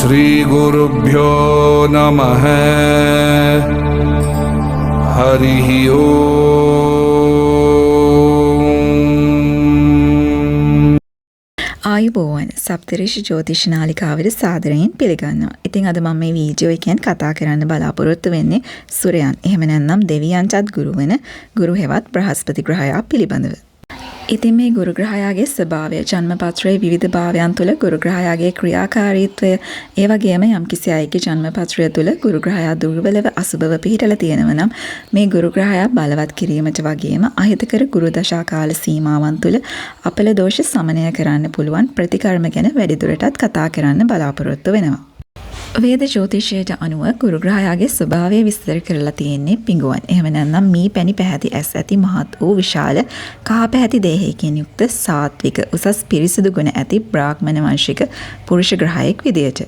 श्रीगुरुभ्यो नमः हरिः ओम् ආයුබෝවන් සප්තරිෂි ජ්‍යොතිෂ නාලිකාවට සාදරයෙන් පිළිගන්නවා. ඉතින් අද මම මේ වීඩියෝ එකෙන් කතා කරන්න බලාපොරොත්තු වෙන්නේ සූර්යයන්. එහෙම නැත්නම් දෙවියන්ටත් ගුරු වෙන ගුරු හෙවත් බ්‍රහස්පති ග්‍රහයා පිළිබඳව. ඉතින් මේ ගුරු ග්‍රහයාගේ ස්වභාවය, ජන්මපත්‍රයේ විවිධ භාවයන් තුළ ගුරු ග්‍රහයාගේ ක්‍රියාකාරීත්වය, ඒ වගේම යම්කිසි අයෙකුගේ ජන්මපත්‍රය තුළ ගුරු ග්‍රහයා දුර්වලව අසුබව පිහිටලා තියෙනවා නම් මේ ගුරු ග්‍රහයා බලවත් කිරීමට වගේම අහිතකර ගුරු දශා කාල සීමාවන් තුළ අපල දෝෂ සමනය කරන්න පුළුවන් ප්‍රතිකර්ම ගැන වැඩිදුරටත් කතා කරන්න බලාපොරොත්තු වෙනවා. වේද ජ්‍යොතිෂයට අනුව ගුරු ග්‍රහයාගේ ස්වභාවය විස්තර කරලා තියෙන්නේ පිඟුවන්. එහෙම නැත්නම් මී පැණි පැහැති ඇස් ඇති මහත් වූ විශාල කහ පැහැති දේහයකින් යුක්ත සාත්වික උසස් පිරිසිදු ගුණ ඇති බ්‍රාහ්මණ වංශික පුරුෂ ග්‍රහයෙක් විදියට.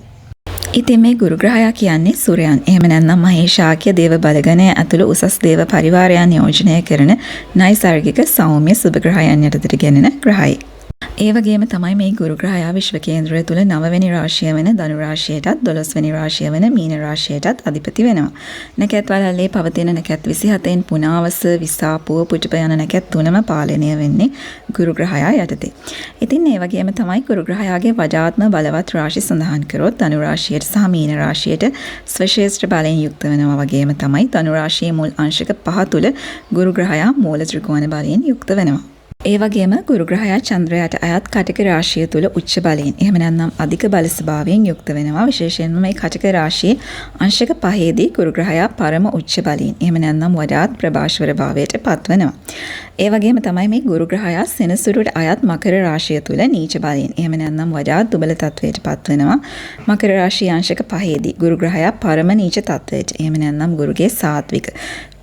ඉතින් මේ ගුරු ග්‍රහයා කියන්නේ සූර්යයන්. එහෙම නැත්නම් මහේශාක්‍ය දේව බලගණය ඇතුළු උසස් දේව පරිවාරයන් නියෝජනය කරන නෛසර්ගික සෞම්‍ය සුබ ග්‍රහයන් යටතට ගෙනෙන ග්‍රහයෙක්. ඒ වගේම තමයි මේ ගුරු ග්‍රහයා විශ්ව කේන්ද්‍රය තුල 9 වෙනි රාශිය වෙන ධනු රාශියටත් 12 වෙනි රාශිය වෙන මීන රාශියටත් අධිපති වෙනවා. නැකත් වලල්ලේ පවතින නැකත් 27න් පුනාවස විසාපුව පුජප යන නැකත් තුනම පාලනය වෙන්නේ ගුරු ග්‍රහයා යටතේ. ඉතින් ඒ වගේම තමයි ගුරු ග්‍රහයාගේ වජාත්ම බලවත් රාශි සඳහන් කරොත් ධනු රාශියට සහ මීන රාශියට ස්වශේෂ්ඨ බලයෙන් යුක්ත වෙනවා. වගේම තමයි ධනු රාශියේ මුල් අංශක 5 තුල ගුරු ග්‍රහයා මූල ත්‍රිකෝණ බලයෙන් යුක්ත වෙනවා. ඒ වගේම ගුරු ග්‍රහයා චන්ද්‍රයාට අයත් කටක රාශිය තුල උච්ච බලයෙන් එහෙම නැත්නම් අධික බල ස්වභාවයෙන් යුක්ත වෙනවා. විශේෂයෙන්ම මේ කටක රාශියේ අංශක 5ේදී ගුරු ග්‍රහයා පරම උච්ච බලයෙන් එහෙම නැත්නම් වඩාත් ප්‍රභාෂ්වර භාවයට පත්වෙනවා. ඒ වගේම තමයි මේ ගුරු ග්‍රහයා සෙනසුරුට අයත් මකර රාශිය තුල නීච බලයෙන් එහෙම නැත්නම් වඩාත් දුබල තත්වයට පත්වෙනවා. මකර රාශියේ අංශක 5ේදී ගුරු ග්‍රහයා පරම නීච තත්වයට එහෙම නැත්නම් ගුරුගේ සාත්වික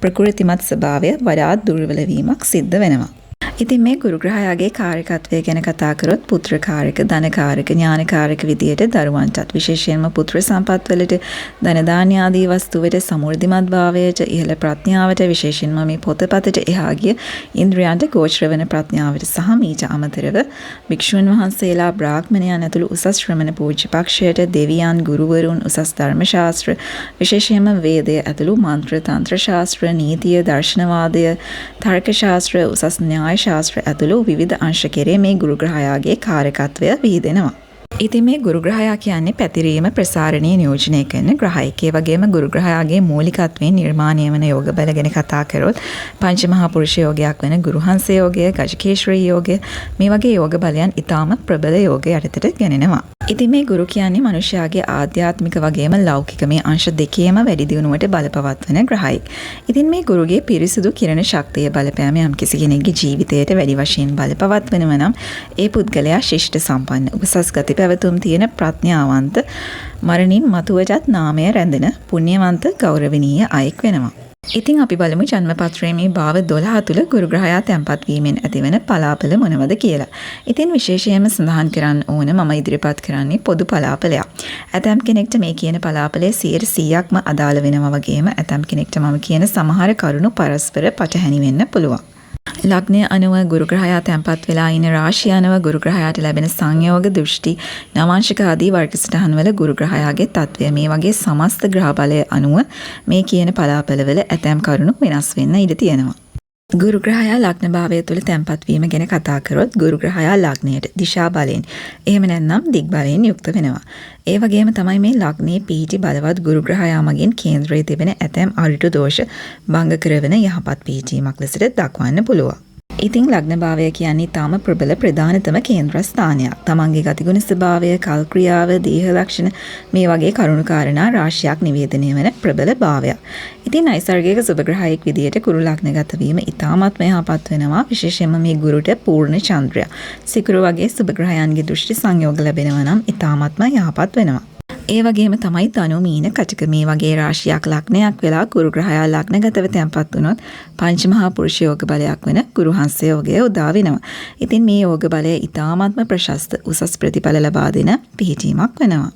ප්‍රකෘතිමත් ස්වභාවය වඩාත් දුර්වල වීමක් සිද්ධ වෙනවා. ඉතින් මේ ගුරු ග්‍රහයාගේ කාර්යකත්වය ගැන කතා කරොත් පුත්‍රකාරක, ධනකාරක, ඥානකාරක විදියට දරුවන්ටත් විශේෂයෙන්ම පුත්‍ර සම්පත් වලට, ධන දාන්‍ය ආදී වස්තු වලට, සමෘද්ධිමත් භාවයට, ඉහළ ප්‍රඥාවට, විශේෂයෙන්ම මේ පොතපතට එහා ගිය ඉන්ද්‍රයන්ට ගෝචර වෙන ප්‍රඥාවට සහ මීට අමතරව භික්ෂුන් වහන්සේලා, බ්‍රාහ්මණයන් ඇතුළු උසස් ශ්‍රමණ පූජ්‍ය පක්ෂයට, දෙවියන්, ගුරුවරුන්, උසස් ධර්ම ශාස්ත්‍ර, විශේෂයෙන්ම වේදය ඇතුළු මන්ත්‍ර, තන්ත්‍ර ශාස්ත්‍ර, නීතිය, දර්ශනවාදය, තර්ක ශාස්ත්‍ර, උසස් න්‍යාය ශාස්ත්‍ර ඇතුළු විවිධ අංශ කෙරේ මේ ගුරු ග්‍රහයාගේ කාර්යකත්වය විහිදෙනවා. ඉතින් මේ ගුරු ග්‍රහයා කියන්නේ පැතිරීම ප්‍රසාරණය නියෝජනය කරන ග්‍රහයෙක්. ඒ වගේම ගුරු ග්‍රහයාගේ මූලිකත්වයෙන් නිර්මාණය වන යෝග බල ගැන කතා කරොත් පංචමහා පුරුෂ යෝගයක් වෙන ගුරුහංස යෝගය, ගජකේශරී යෝගය මේ වගේ යෝග බලයන් ඊටාම ප්‍රබල යෝග යටතට ගෙනෙනවා. ඉතින් මේ ගුරු කියන්නේ මනුෂ්‍යයාගේ ආධ්‍යාත්මික වගේම ලෞකික මේ අංශ දෙකේම වැඩි දියුණුවට බලපවත්වන ග්‍රහයෙක්. ඉතින් මේ ගුරුගේ පිරිසුදු කිරණ ශක්තිය බලපෑම යම් කිසි කෙනෙකුගේ ජීවිතයට වැඩි වශයෙන් බලපවත්වනවා නම් ඒ පුද්ගලයා ශිෂ්ට සම්පන්න, උසස් ගති පැවතුම් තියෙන ප්‍රඥාවන්ත, මරණින් මතුවටත් නාමය රැඳෙන පුණ්‍යවන්ත ගෞරවනීය අයෙක් වෙනවා. ඉතින් අපි බලමු ජන්මපත්‍රයේ මේ භාව 12 තුල ගුරු ග්‍රහයා තැන්පත් වීමෙන් ඇතිවන පලාපල මොනවද කියලා. ඉතින් විශේෂයෙන්ම සඳහන් කරන්න ඕන මම ඉදිරිපත් කරන්නේ පොදු පලාපලයක්. ඇතම් කෙනෙක්ට මේ කියන පලාපලයේ 100%ක්ම අදාළ වෙනවා වගේම ඇතම් කෙනෙක්ට මම කියන සමහර කරුණු පරස්පර පටහැනි වෙන්න පුළුවන්. ලග්නය අනුව ගුරු ග්‍රහයා තැන්පත් වෙලා ඉන රාශිය අනුව ගුරු ග්‍රහයාට ලැබෙන සංයෝග දෘෂ්ටි, නවාංශික ආදී වර්ග සටහන් වල ගුරු ග්‍රහයාගේ තත්වය මේ වගේ සමස්ත ග්‍රහ බලය අනුව මේ කියන පලාපලවල ඇතැම් කරුණු වෙනස් වෙන්න ඉඩ තියෙනවා. ගුරු ග්‍රහයා ලග්න භාවය තුළ තැන්පත් වීම ගැන කතා කරොත් ගුරු ග්‍රහයා ලග්නයට දිශා බලයෙන් එහෙම නැත්නම් දිග් බලයෙන් යුක්ත වෙනවා. ඒ වගේම තමයි මේ ලග්නයේ පිහිටි බලවත් ගුරු ග්‍රහයා මගින් කේන්ද්‍රයේ තිබෙන ඇතැම් අරිටු දෝෂ භංග කරවන යහපත් පිහිටීමක් ලෙසට දක්වන්න පුළුවන්. ඉතින් ලග්න භාවය කියන්නේ තාම ප්‍රබල ප්‍රධානතම කේන්ද්‍ර ස්ථානයක්. තමන්ගේ ගතිගුණ ස්වභාවය, කල් ක්‍රියාව, දේහ ලක්ෂණ මේ වගේ කරුණු කාරණා රාශියක් නිවේදනය වෙන ප්‍රබල භාවයක්. ඉතින් නෛසර්ගික සුබ ග්‍රහයෙක් විදියට ගුරු ලග්නගත වීම ඉතාමත්ම යහපත් වෙනවා. විශේෂයෙන්ම මේ ගුරුට පූර්ණ චන්ද්‍රය, සිකුරු වගේ සුබ ග්‍රහයන්ගේ දෘෂ්ටි සංයෝග ලැබෙනවා නම් ඉතාමත්ම යහපත් වෙනවා. ඒ වගේම තමයි ධනු, මීන, කටක මේ වගේ රාශියක් ලග්නයක් වෙලා ගුරු ග්‍රහයා ලග්නගතව තැන්පත් වුණොත් පංචමහා පුරුෂ යෝග බලයක් වෙන ගුරුහංස යෝගය උදා වෙනවා. ඉතින් මේ යෝග බලය ඉතාමත්ම ප්‍රශස්ත උසස් ප්‍රතිඵල ලබා දෙන පිහිටීමක් වෙනවා.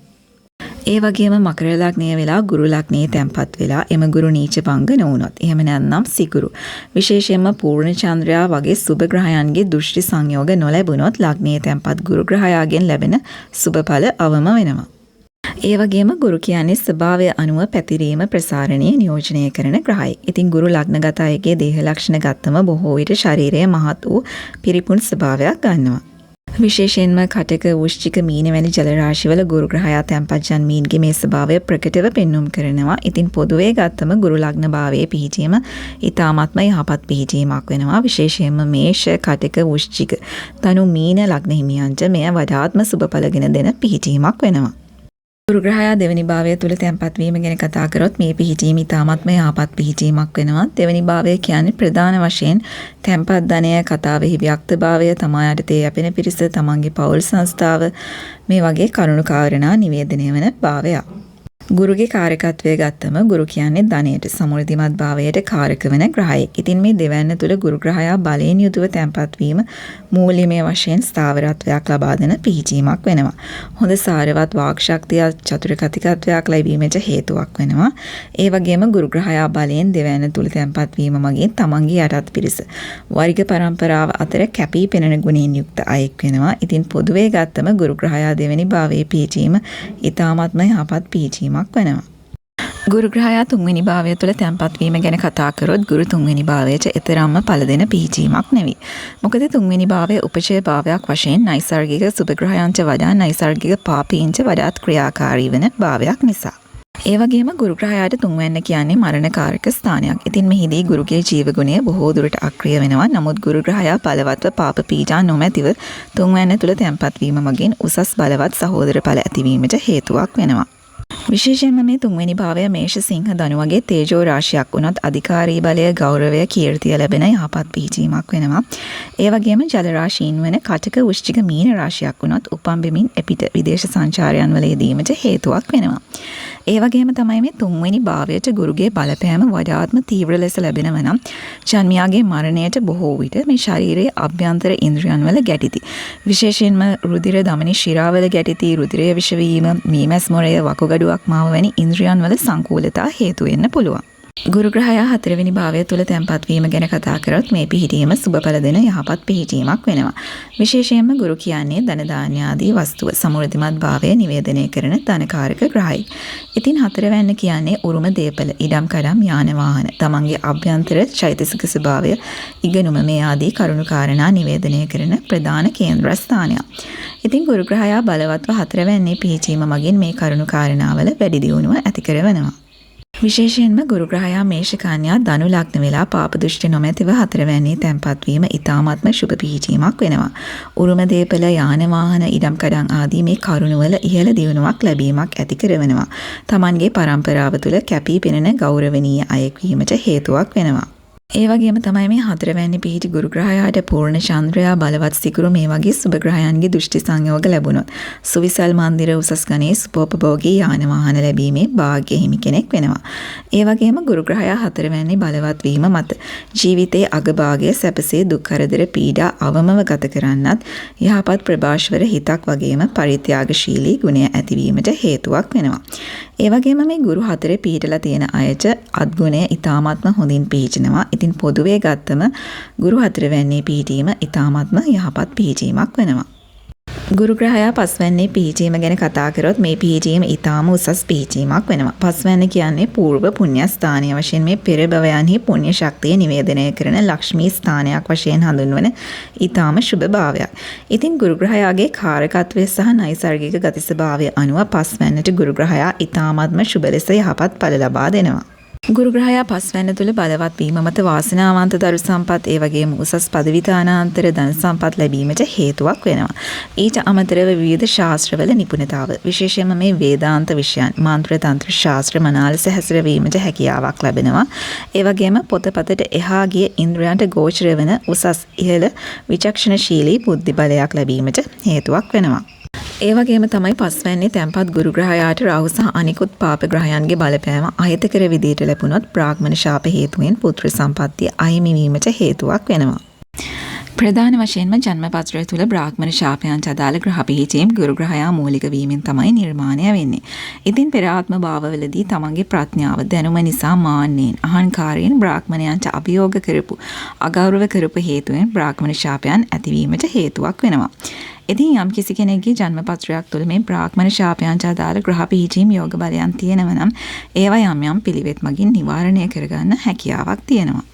ඒ වගේම මකර ලග්නය වෙලා ගුරු ලග්නයේ තැන්පත් වෙලා එම ගුරු නීච භංග නොවුනොත් එහෙම නැත්නම් සිකුරු විශේෂයෙන්ම පූර්ණ චන්ද්‍රයා වගේ සුබ ග්‍රහයන්ගේ දෘෂ්ටි සංයෝග නොලැබුණොත් ලග්නයේ තැන්පත් ගුරු ග්‍රහයාගෙන් ලැබෙන සුබ ඵල අවම වෙනවා. ඒ වගේම ගුරු කියන්නේ ස්වභාවය අනුව පැතිරීම ප්‍රසාරණය නියෝජනය කරන ග්‍රහයෙක්. ඉතින් ගුරු ලග්නගත අයගේ දේහ ලක්ෂණ ගත්තම බොහෝ විට ශරීරයේ මහත් වූ පිරිපුන් ස්වභාවයක් ගන්නවා. විශේෂයෙන්ම කටක වෘශ්චික මීන වැනි ජල රාශිවල ගුරු ග්‍රහයා තැන්පත් මීන්ගේ මේ ස්වභාවය ප්‍රකටව පෙන්눔 කරනවා. ඉතින් පොදුවේ ගත්තම ගුරු ලග්න භාවයේ පිහිටීම ඊ타ත්ම යහපත් පිහිටීමක් වෙනවා. විශේෂයෙන්ම මේෂ කටක වෘශ්චික තනු මීන ලග්න හිමියන්ට මෙය වඩාත්ම සුබඵලගෙන දෙන පිහිටීමක් වෙනවා. ගුරු ග්‍රහයා දෙවනි භාවය තුල තැන්පත් වීම ගැන කතා කරොත් මේ පිහිටීම ඊ타ත්ම යහපත් පිහිටීමක් වෙනවා. දෙවනි භාවය කියන්නේ ප්‍රධාන වශයෙන් තැන්පත් ධනය කතාවෙහි ව්‍යක්තභාවය තමා යටතේ යැපෙන පිරිස තමන්ගේ පෞල් සංස්ථාව මේ වගේ කරුණු කාරණා නිවේදනය වන භාවයක්. ගුරුගේ කාරකත්වය ගත්තම ගුරු කියන්නේ ධනයට සමෘද්ධිමත් භාවයට කාරක වන ග්‍රහයෙක්. ඉතින් මේ දෙවැන්න තුල ගුරු ග්‍රහයා බලයෙන් යුතුව තැන්පත් වීම මූල්‍යමය වශයෙන් ස්ථාවරත්වයක් ලබා දෙන පිහිටීමක් වෙනවා. හොඳ සාරවත් වාක් ශක්තිය චතුර කතිකත්වයක් ලැබීමට හේතුවක් වෙනවා. ඒ වගේම ගුරු ග්‍රහයා බලයෙන් දෙවැන්න තුල තැන්පත් වීම මගින් තමන්ගේ යටත් පිරිස වර්ග පරම්පරාව අතර කැපී පෙනෙන ගුණයෙන් යුක්ත අයෙක් වෙනවා. ඉතින් පොදුවේ ගත්තම ගුරු ග්‍රහයා දෙවැනි භාවයේ පිහිටීම ඊ타ත්ම යහපත් පිහිටීමක් වෙනවා. ගුරු ග්‍රහයා තුන්වෙනි භාවය තුළ තැන්පත් වීම ගැන කතා කරොත් ගුරු තුන්වෙනි භාවයට එතරම්ම පළ දෙන පිහිටීමක් නෙවෙයි. මොකද තුන්වෙනි භාවය උපචය භාවයක් වශයෙන් නෛසර්ගික සුභ ග්‍රහයන්ට වඩා නෛසර්ගික පාපීන්ට වඩාත් ක්‍රියාකාරී වන භාවයක් නිසා. ඒ වගේම ගුරු ග්‍රහයාට තුන්වැන්න කියන්නේ මරණකාරක ස්ථානයක්. ඉතින් මෙහිදී ගුරුගේ ජීව ගුණය බොහෝ දුරට අක්‍රිය වෙනවා. නමුත් ගුරු ග්‍රහයා බලවත්ව පාප පීඩා නොමැතිව තුන්වැන්න තුළ තැන්පත් වීම මගින් උසස් බලවත් සහෝදර ඵල ඇතිවීමට හේතුවක් වෙනවා. විශේෂයෙන්ම මේ තුන්වෙනි භාවය මේෂ සිංහ ධනු වගේ තේජෝ රාශියක් වුණත් අධිකාරී බලය ගෞරවය කීර්තිය ලැබෙන යහපත් පිහිටීමක් වෙනවා. ඒ වගේම ජල රාශීන් වන කටක වෘශ්චික මීන රාශියක් වුණත් උපන් බෙමින් එපිට විදේශ සංචාරයන් වල යෙදීමට හේතුවක් වෙනවා. ඒ වගේම තමයි මේ තුන්වෙනි භාවයට ගුරුගේ බලපෑම වඩාත්ම තීව්‍ර ලෙස ලැබෙනවා නම් ජන්මියාගේ මරණයට බොහෝ විට මේ ශරීරයේ අභ්‍යන්තර ඉන්ද්‍රියන් වල ගැටිති. විශේෂයෙන්ම රුධිර ධමනි ශිරාවල ගැටිති, රුධිරය විෂ වීම, මීමැස් මොරය, වකුගඩුවක් මාව වැනි ඉන්ද්‍රියන් වල සංකූලතා හේතු වෙන්න පුළුවන්. ගුරු ග්‍රහයා හතරවෙනි භාවය තුල තැන්පත් වීම ගැන කතා කරොත් මේ පිහිටීම සුබඵල දෙන යහපත් පිහිටීමක් වෙනවා. විශේෂයෙන්ම ගුරු කියන්නේ ධන දාන්‍ය ආදී වස්තුව සමෘද්ධිමත් භාවය නිවේදනය කරන ධනකාරක ග්‍රහයි. ඉතින් හතරවැන්න කියන්නේ උරුම දේපල, ඉඩම් කඩම්, යාන වාහන, තමන්ගේ අභ්‍යන්තර චෛතසික ස්වභාවය, ඉගෙනුම මේ ආදී කරුණු කාරණා නිවේදනය කරන ප්‍රධාන කේන්ද්‍ර ස්ථානයක්. ඉතින් ගුරු ග්‍රහයා බලවත්ව හතරවැන්නේ පිහිටීම මගින් මේ කරුණු කාරණාවල වැඩි දියුණුව ඇති කරවනවා. විශේෂයෙන්ම ගුරු ග්‍රහයා මේෂ කන්‍යා ධනු ලග්න වෙලා පාප දෘෂ්ටි නොමැතිව හතරවැන්නේ තැන්පත් වීම ඊ타ත්ම සුභ පිහිටීමක් වෙනවා. උරුම දේපල, යාන වාහන, ඉඩම් කඩම් ආදී මේ කරුණවල ඉහළ දියුණුවක් ලැබීමක් ඇති කරවනවා. තමන්ගේ පරම්පරාව තුළ කැපී පෙනෙන ගෞරවනීය අයෙක් වීමට හේතුවක් වෙනවා. ඒ වගේම තමයි මේ හතරවැනි පිහිටි ගුරු ග්‍රහයාට පූර්ණ චන්ද්‍රයා බලවත් සිකුරු මේ වගේ සුබ ග්‍රහයන්ගේ දෘෂ්ටි සංයෝග ලැබුණොත් සුවිසල් මන්දිර උසස් ගණයේ සුපෝපභෝගී යාන වාහන ලැබීමේ භාග්‍ය හිමි කෙනෙක් වෙනවා. ඒ වගේම ගුරු ග්‍රහයා හතරවැනි බලවත් වීම මත ජීවිතයේ අගභාගය සැපසේ දුක් කරදර පීඩා අවමව ගත කරන්නත් යහපත් ප්‍රභාෂ්වර හිතක් වගේම පරිත්‍යාගශීලී ගුණය ඇතිවීමට හේතුවක් වෙනවා. ඒ වගේම මේ ගුරු හතරේ පිහිටලා තියෙන අයට අත්ගුණය ඊ타ත්ම හොඳින් පිහිටනවා. ඉතින් පොදුවේ ගත්තම ගුරු හතරවැන්නේ පිහිටීම ඊ타ත්ම යහපත් පිහිටීමක් වෙනවා. ගුරු ග්‍රහයා පස්වැන්නේ පිහිටීම ගැන කතා කරොත් මේ පිහිටීම ඊටාම උසස් පිහිටීමක් වෙනවා. පස්වැන්න කියන්නේ పూర్ව පුණ්‍ය ස්ථානීය වශයෙන් මේ පෙර භවයන්හි පුණ්‍ය ශක්තිය නිවේදනය කරන ලක්ෂ්මී ස්ථානයක් වශයෙන් හඳුන්වන ඊටාම සුබ භාවයක්. ඉතින් ගුරු ග්‍රහයාගේ කාරකත්වය සහ නෛසර්ගික ගති ස්වභාවය අනුව පස්වැන්නට ගුරු ග්‍රහයා ඊටාත්ම සුබ ලෙස යහපත් ඵල ලබා දෙනවා. ගුරු ග්‍රහයා පස්වැන්න තුල බලවත් වීම මත වාසනාවන්ත දරු සම්පත් ඒ වගේම උසස් පදවිතානාන්තර ධන සම්පත් ලැබීමට හේතුවක් වෙනවා. ඊට අමතරව විවිධ ශාස්ත්‍රවල නිපුණතාව, විශේෂයෙන්ම මේ වේදාන්ත විෂයන්, මාන්ත්‍ර තන්ත්‍ර ශාස්ත්‍ර මනාලස හැසිරවීමට හැකියාවක් ලැබෙනවා. ඒ වගේම පොතපතට එහා ගිය ඉන්ද්‍රයන්ට ගෝචර වෙන උසස් ඉහළ විචක්ෂණශීලී බුද්ධි බලයක් ලැබීමට හේතුවක් වෙනවා. ඒ වගේම තමයි පස්වැන්නේ තැන්පත් ගුරු ග්‍රහයාට රාහු සහ අනිකුත් පාප ග්‍රහයන්ගේ බලපෑම අහිතකර විදියට ලැබුණොත් බ්‍රාහ්මණ ශාප හේතුවෙන් පුත්‍ර සම්පත්තිය අහිමි වීමට හේතුවක් වෙනවා. ප්‍රධාන වශයෙන්ම ජන්මපත්‍රය තුළ බ්‍රාහ්මණ ශාපයන්ට අදාළ ග්‍රහ පිහිටීම් ගුරු ග්‍රහයා මූලික වීමෙන් තමයි නිර්මාණය වෙන්නේ. ඉතින් පෙර ආත්ම භාවවලදී තමන්ගේ ප්‍රඥාව දැනුම නිසා මාන්නයෙන් අහංකාරයෙන් බ්‍රාහ්මණයන්ට අභියෝග කරපු අගෞරව කරපු හේතුවෙන් බ්‍රාහ්මණ ශාපයන් ඇතිවීමට හේතුවක් වෙනවා. ඉතින් යම් කිසි කෙනෙක්ගේ ජන්මපත්‍රයක් තුළ මේ බ්‍රාහ්මණ ශාපයන්ට අදාළ ග්‍රහ පිහිටීම් යෝග බලයන් තියෙනවා නම් ඒවා යම් යම් පිළිවෙත් මගින් නිවාරණය කරගන්න හැකියාවක් තියෙනවා.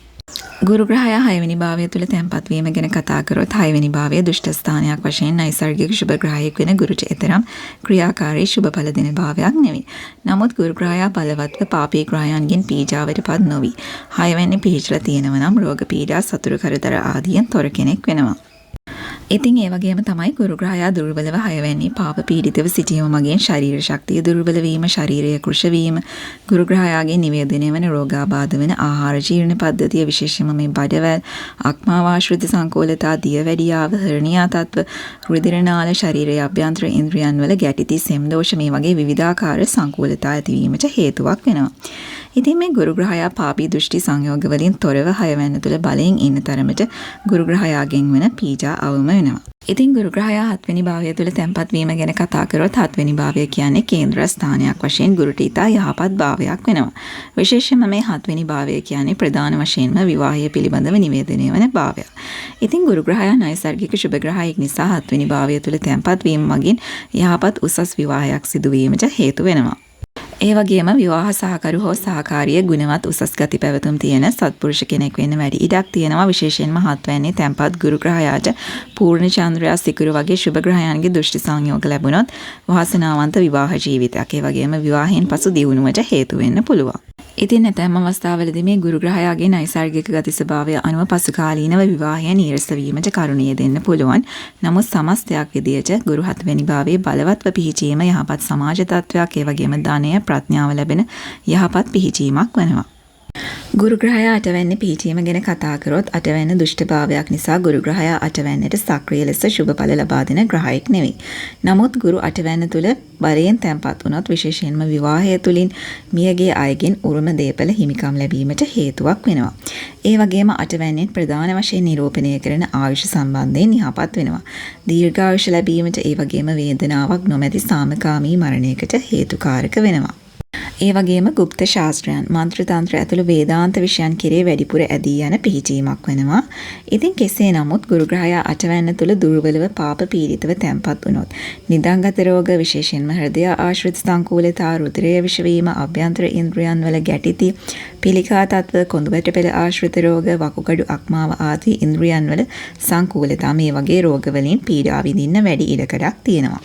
ගුරු ග්‍රහයා 6 වෙනි භාවය තුල තැන්පත් වීම ගැන කතා කරොත් 6 වෙනි භාවය දුෂ්ට ස්ථානයක් වශයෙන් නයිසර්ගික ශුභ ග්‍රහයෙක් වෙන ගුරුට එතරම් ක්‍රියාකාරී ශුභ ඵල දෙන භාවයක් නෙවෙයි. නමුත් ගුරු ග්‍රහයා බලවත්ව පාපී ග්‍රහයන්ගෙන් පීඩාවටපත් නොවි 6 වෙනි පිහිටලා තියෙනවා නම් රෝග පීඩා සතුරු කරදර ආදියෙන් තොර කෙනෙක් වෙනවා. ඉතින් ඒ වගේම තමයි ගුරු ග්‍රහයා දුර්වලව 6 වෙනි පාප පීඩිතව සිටීම මගින් ශරීර ශක්තිය දුර්වල වීම, ශරීරය කෘෂ වීම, ගුරු ග්‍රහයාගේ නිවේදනය වන රෝගාබාධ වෙන ආහාර ජීර්ණ පද්ධතිය විශේෂයෙන්ම මේ බඩවැල්, අක්මාවාශ්‍රිත සංකෝලතා, දියවැඩියාව, හර්නියා තත්ත්ව, රුධිර නාල, ශරීරයේ අභ්‍යන්තර ඉන්ද්‍රියන් වල ගැටිති, සෙම් දෝෂ මේ වගේ විවිධාකාර සංකෝලතා ඇතිවීමට හේතුවක් වෙනවා. ඉතින් මේ ගුරු ග්‍රහයා පාපී දෘෂ්ටි සංයෝග වලින් තොරව 6 වෙනි තුල බලයෙන් ඉන්න තරමට ගුරු ග්‍රහයාගෙන් වෙන පීඩා අවම වෙනවා. ඉතින් ගුරු ග්‍රහයා 7 වෙනි භාවය තුල තැන්පත් වීම ගැන කතා කරොත් 7 වෙනි භාවය කියන්නේ කේන්ද්‍ර ස්ථානයක් වශයෙන් ගුරුට ඉතා යහපත් භාවයක් වෙනවා. විශේෂයෙන්ම මේ 7 වෙනි භාවය කියන්නේ ප්‍රධාන වශයෙන්ම විවාහය පිළිබඳව නිවේදනය වන භාවයක්. ඉතින් ගුරු ග්‍රහයා නයිසර්ගික ශුභ ග්‍රහයෙක් නිසා 7 වෙනි භාවය තුල තැන්පත් වීම මගින් යහපත් උසස් විවාහයක් සිදු වීමට හේතු වෙනවා. ඒ වගේම විවාහ සහකරු හෝ සහකාරිය ගුණවත් උසස් ගති පැවතුම් තියෙන සත්පුරුෂ කෙනෙක් වෙන්න වැඩි ඉඩක් තියෙනවා. විශේෂයෙන්ම 7 වෙනි තැන්පත් ගුරු ග්‍රහයාට පූර්ණ චන්ද්‍රයා සිකුරු වගේ ශුභ ග්‍රහයන්ගේ දෘෂ්ටි සංයෝග ලැබුණොත් වාසනාවන්ත විවාහ ජීවිතයක්, ඒ වගේම විවාහයෙන් පසු දියුණුවට හේතු වෙන්න පුළුවන්. ඉතින් ඇතැම් අවස්ථාවලදී මේ ගුරු ග්‍රහයාගේ නයිසර්ගික ගති ස්වභාවය අනුව පසුකාලීනව විවාහය නීරස වීමට කරුණ යෙදෙන්න පුළුවන්. නමුත් සමස්තයක් විදියට ගුරු 7 වෙනි භාවයේ බලවත්ව පිහිටීම යහපත් සමාජ තත්ත්වයක්, ඒ වගේම ධනය, ප්‍රඥාව ලැබෙන යහපත් පිහිටීමක් වෙනවා. ගුරු ග්‍රහයා 8 වෙනි පිහිටීම ගැන කතා කරොත් 8 වෙනි දුෂ්ට භාවයක් නිසා ගුරු ග්‍රහයා 8 වෙනිට සක්‍රිය ලෙස ශුභ ඵල ලබා දෙන ග්‍රහයෙක් නෙවෙයි. නමුත් ගුරු 8 වෙනි තුල බලයෙන් තැන්පත් වුණොත් විශේෂයෙන්ම විවාහය තුලින් මියගේ අයගෙන් උරුම දේපල හිමිකම් ලැබීමට හේතුවක් වෙනවා. ඒ වගේම 8 වෙනින් ප්‍රධාන වශයෙන් නිරූපණය කරන ආයුෂ සම්බන්ධයෙන් යහපත් වෙනවා. දීර්ඝායුෂ ලැබීමට, ඒ වගේම වේදනාවක් නොමැති සාමකාමී මරණයකට හේතුකාරක වෙනවා. ඒ වගේම ගුප්ත ශාස්ත්‍රයන්, මන්ත්‍ර තන්ත්‍ර ඇතුළු වේදාන්ත විෂයන් කෙරේ වැඩිපුර ඇදී යන පිහිටීමක් වෙනවා. ඉතින් කෙසේ නමුත් ගුරු ග්‍රහයා 8 වෙනි තුල දුර්වලව පාප පීඩිතව තැන්පත් වුණොත් නිදාගත රෝග, විශේෂයෙන්ම හෘදය ආශ්‍රිත සංකූලතා, රුධිරය විෂ වීම, අභ්‍යන්තර ඉන්ද්‍රියන් වල ගැටිති, පිළිකා තත්ත්ව, කොඳුබැට පෙළ ආශ්‍රිත රෝග, වකුගඩු අක්මාව ආදී ඉන්ද්‍රියන් වල සංකූලතා මේ වගේ රෝග වලින් පීඩා විඳින්න වැඩි ඉඩකඩක් තියෙනවා.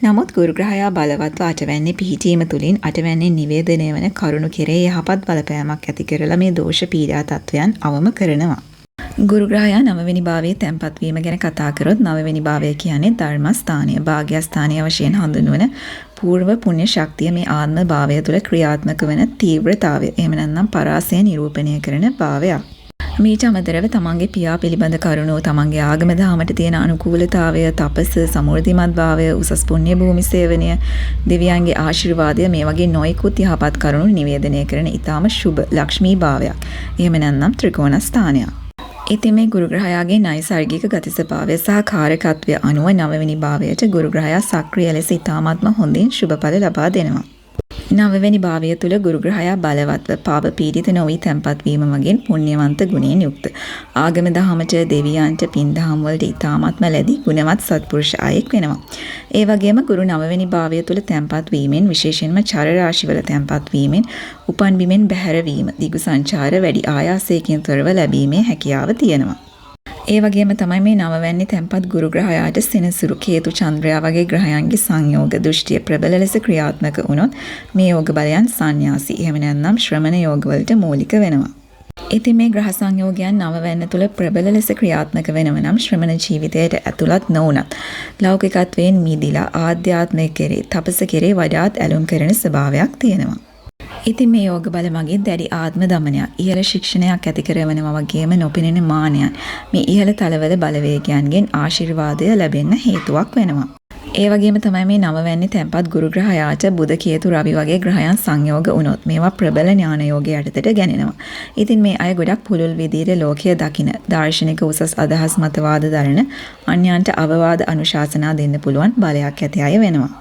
නමුත් ගුරු ග්‍රහයා බලවත්ව 8 වෙනි පිහිටීම තුලින් 8 වෙනි නිවේදනය වන කරුණු කෙරේ යහපත් බලපෑමක් ඇති කරලා මේ දෝෂ පීඩා තත්වයන් අවම කරනවා. ගුරු ග්‍රහයා 9 වෙනි භාවයේ තැන්පත් වීම ගැන කතා කරොත් 9 වෙනි භාවය කියන්නේ ධර්ම ස්ථානය, භාග්‍ය ස්ථානය වශයෙන් හඳුන්වන పూర్ව පුණ්‍ය ශක්තිය මේ ආත්ම භාවය තුළ ක්‍රියාත්මක වන තීව්‍රතාවය, එහෙම නැත්නම් පරාසය නිරූපණය කරන භාවයක්. මීට අමතරව තමන්ගේ පියා පිළිබඳ කරුණු, තමන්ගේ ආගම දහමට තියෙන අනුකූලතාවය, තපස, සමෘද්ධිමත් භාවය, උසස් පුණ්‍ය භූමි සේවනය, දෙවියන්ගේ ආශිර්වාදය මේ වගේ නොයෙකුත් යහපත් කරුණු නිවේදනය කරන ඊටාම ශුභ ලක්ෂ්මී භාවයක්. එහෙම නැත්නම් ත්‍රිකෝණ ස්ථානයක්. ඉතින් මේ ගුරු ග්‍රහයාගේ නයිසර්ගික ගති ස්වභාවය සහ කාරකත්වය අනුව 9 වෙනි භාවයට ගුරු ග්‍රහයා සක්‍රිය ලෙස ඊටාත්ම හොඳින් ශුභඵල ලබා දෙනවා. 9 වෙනි භාවය තුල ගුරු ග්‍රහයා බලවත්ව පාප පීඩිත නොවි තැන්පත් වීම මගින් පුණ්‍යවන්ත ගුණයෙන් යුක්ත, ආගම දහමට, දෙවියන්ට පින් දහම් වලට ඊටාත්ම ලැබි ගුණවත් සත්පුරුෂ අයෙක් වෙනවා. ඒ වගේම ගුරු 9 වෙනි භාවය තුල තැන්පත් වීමෙන්, විශේෂයෙන්ම චර රාශිවල තැන්පත් වීමෙන්, උපන් බිමෙන් බැහැර වීම, දිගු සංචාර වැඩි ආයාසයකින් තොරව ලැබීමේ හැකියාව තියෙනවා. ඒ වගේම තමයි මේ 9 වෙනි තැන්පත් ගුරු ග්‍රහයාට සෙනසුරු, කේතු, චන්ද්‍රයා වගේ ග්‍රහයන්ගේ සංයෝග දෘෂ්ටිය ප්‍රබල ලෙස ක්‍රියාත්මක වුණොත් මේ යෝග බලයන් සංන්‍යාසී, එහෙම නැත්නම් ශ්‍රමණ යෝග වලට මූලික වෙනවා. ඉතින් මේ ග්‍රහ සංයෝගයන් 9 වෙනි තුල ප්‍රබල ලෙස ක්‍රියාත්මක වෙනව නම් ශ්‍රමණ ජීවිතයට ඇතුළත් නොවුනත් ලෞකිකත්වයෙන් මිදිලා ආධ්‍යාත්මය කෙරේ, තපස කෙරේ වඩාත් ඇලුම් කරන ස්වභාවයක් තියෙනවා. ඉතින් මේ යෝග බල මගින් දැඩි ආත්ම දමනයක්, ඉහළ ශික්ෂණයක් ඇති කරවනවා වගේම නොපෙනෙන මානයන්, මේ ඉහළ තලවල බලවේගයන්ගෙන් ආශිර්වාදය ලැබෙන්න හේතුවක් වෙනවා. ඒ වගේම තමයි මේ 9 වැනි තැන්පත් ගුරු ග්‍රහයාට බුධ කේතු රවි වගේ ග්‍රහයන් සංයෝග වුණොත් මේවා ප්‍රබල ඥාන යෝගයේ යටතට ගැනෙනවා. ඉතින් මේ අය ගොඩක් පුළුල් විදිහට ලෝකය දකින දාර්ශනික උසස් අදහස් මතවාද දරන අන්‍යයන්ට අවවාද අනුශාසනා දෙන්න පුළුවන් බලයක් ඇති අය වෙනවා.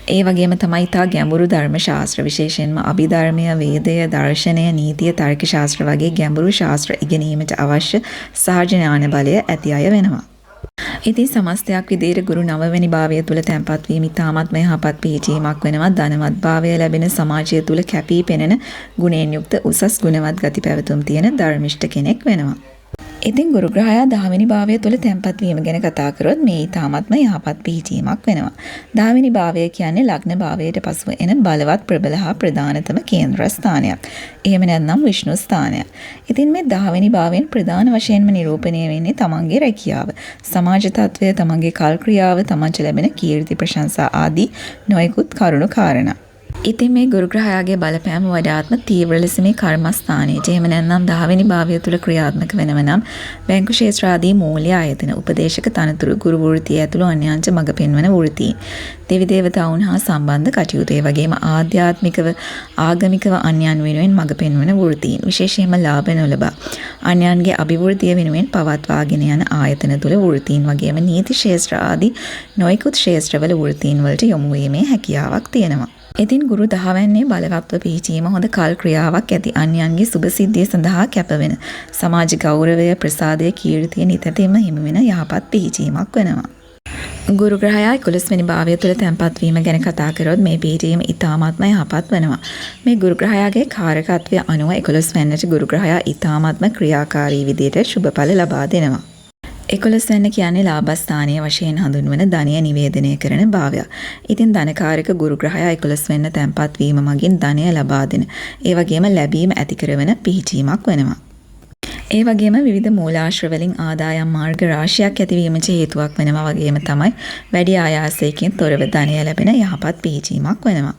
ඒ වගේම තමයි තා ගැඹුරු ධර්ම ශාස්ත්‍ර විශේෂයෙන්ම අභිධර්මය, වේදය, දර්ශනය, නීතිය, තර්ක ශාස්ත්‍ර වගේ ගැඹුරු ශාස්ත්‍ර ඉගෙනීමට අවශ්‍ය සහජ ඥාන බලය ඇති අය වෙනවා. ඉතින් සමස්තයක් විදිහට ගුරු 9 වෙනි භාවය තුල තැන්පත් වීම ඉතාමත්ම යහපත් පිහිටීමක් වෙනවා. ධනවත් භාවය ලැබෙන සමාජය තුල කැපී පෙනෙන ගුණයෙන් යුක්ත උසස් ගුණවත් ගති පැවතුම් තියෙන ධර්මිෂ්ඨ කෙනෙක් වෙනවා. ඉතින් ගුරු ග්‍රහයා 10 වෙනි භාවය තුල තැන්පත් වීම ගැන කතා කරොත් මේ ඉතාමත්ම යහපත් පිහිටීමක් වෙනවා. 10 වෙනි භාවය කියන්නේ ලග්න භාවයට පසුව එන බලවත් ප්‍රබල හා ප්‍රධානතම කේන්ද්‍ර ස්ථානයක්. එහෙම නැත්නම් විෂ්ණු ස්ථානයක්. ඉතින් මේ 10 වෙනි භාවයෙන් ප්‍රධාන වශයෙන්ම නිරූපණය වෙන්නේ තමන්ගේ රැකියාව, සමාජ තත්ත්වය, තමන්ගේ කල් ක්‍රියාව, තමන්ට ලැබෙන කීර්ති ප්‍රශංසා ආදී නොයෙකුත් කරුණු කාරණා. ඉතින් මේ ගුරු ග්‍රහයාගේ බලපෑම වඩාත්ම තීව්‍ර ලෙස මේ කර්මස්ථානයේට එහෙම නැත්නම් 10 වෙනි භාවය තුල ක්‍රියාත්මක වෙනව නම් බැංකු ක්ෂේත්‍ර ආදී මූල්‍ය ආයතන, උපදේශක තනතුරු, ගුරු වෘත්තිය ඇතුළු අන්‍යයන්ට මඟ පෙන්වන වෘත්තීන්, දෙවි දේවතාවුන් හා සම්බන්ධ කටයුතු, ඒ වගේම ආධ්‍යාත්මිකව ආගමිකව අන්‍යයන් වෙනුවෙන් මඟ පෙන්වන වෘත්තීන්, විශේෂයෙන්ම ලාභ නොලබා අන්‍යයන්ගේ අභිවෘද්ධිය වෙනුවෙන් පවත්වාගෙන යන ආයතන තුල වෘත්තීන් වගේම නීති ක්ෂේත්‍ර ආදී නොයෙකුත් ක්ෂේත්‍රවල වෘත්තීන් වලට යොමු වීමේ හැකියාවක් තියෙනවා. ඉතින් ගුරු 10 වැන්නේ බලවත්ව පිහිටීම හොඳ කල් ක්‍රියාවක් ඇති අන්‍යයන්ගේ සුභ සිද්ධිය සඳහා කැපවෙන සමාජ ගෞරවය, ප්‍රසාදය, කීර්තිය නිතැතින්ම හිමි වෙන යහපත් පිහිටීමක් වෙනවා. ගුරු ග්‍රහයා 11 වෙනි භාවය තුළ තැන්පත් වීම ගැන කතා කරොත් මේ පිහිටීම ඉතාමත්ම යහපත් වෙනවා. මේ ගුරු ග්‍රහයාගේ කාරකත්වය අනුව 11 වෙනිට ගුරු ග්‍රහයා ඉතාමත්ම ක්‍රියාකාරී විදිහට සුභඵල ලබා දෙනවා. 11 වෙනි කියන්නේ ලාභස්ථානීය වශයෙන් හඳුන්වන ධනය නිවේදනය කරන භාවය. ඉතින් ධනකාරක ගුරු ග්‍රහයා 11 වෙනි තැන්පත් වීම මගින් ධනය ලබා දෙන, ඒ වගේම ලැබීම ඇති කරන පිහිටීමක් වෙනවා. ඒ වගේම විවිධ මූලාශ්‍ර වලින් ආදායම් මාර්ග රාශියක් ඇතිවීමට හේතුවක් වෙනවා වගේම තමයි වැඩි ආයාසයකින් තොරව ධනය ලැබෙන යහපත් පිහිටීමක් වෙනවා.